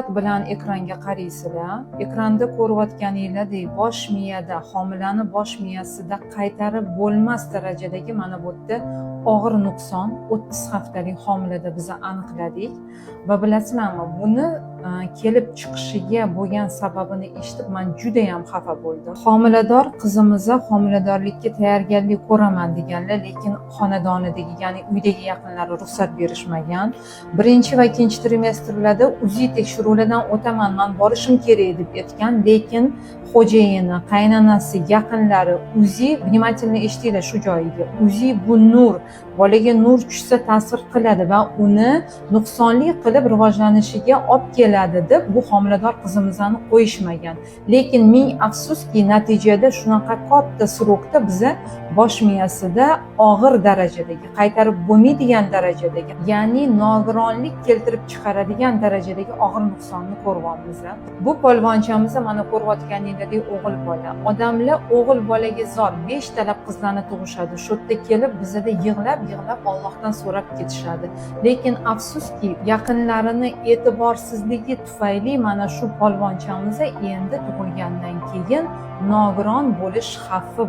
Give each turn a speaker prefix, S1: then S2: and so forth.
S1: diqqat bilan ekranga qaraysizlar, ekranda ko'rayotganingizdek bosh miyada, homilani bosh miyasida qaytarib bo'lmas darajadagi mana bu yerda og'ir nuqson 30 haftalik homilada biz aniqladik va bilasizlarmi, buni kelib chiqishiga bo'lgan sababini eshitib men juda ham xafa bo'ldim. Homilador qizimizga homiladorlikka tayyorgarlik ko'raman deganlar, lekin xonadonidagi, ya'ni uydagi yaqinlari ruxsat berishmagan. Birinchi va ikkinchi trimestrlarda UZI tekshiruvlardan o'taman, men borishim kerak deb aytgan, lekin xo'jayini, qaynonasi, yaqinlari UZI, vнимательно eshitinglar shu joyiga. UZI bu nur, bolaga nur tushsa ta'sir qiladi va uni nuqsonli qilib rivojlanishiga olib keladi deb bu homilador qizimizni qo'yishmagan. Lekin ming afsuski, natijada shunaqa katta srokda biza bosh miyasida og'ir darajadagi, qaytarib bo'lmaydigan darajadagi, ya'ni nogironlik keltirib chiqaradigan darajadagi og'ir nuqsonni ko'ryapmiz. Bu polvonchamiz mana ko'rayotganingizdek o'g'il bola. Odamlar o'g'il bolaga zor 5 talab qizlarni tug'ishadi. Shu yerda kelib bizada yig'lab Allohdan so'rab ketishadi. Lekin afsuski, yaqinlarini e'tiborsizligi tufayli mana shu polvonchamiz endi tug'ilgandan keyin nogiron bo'lish xavfi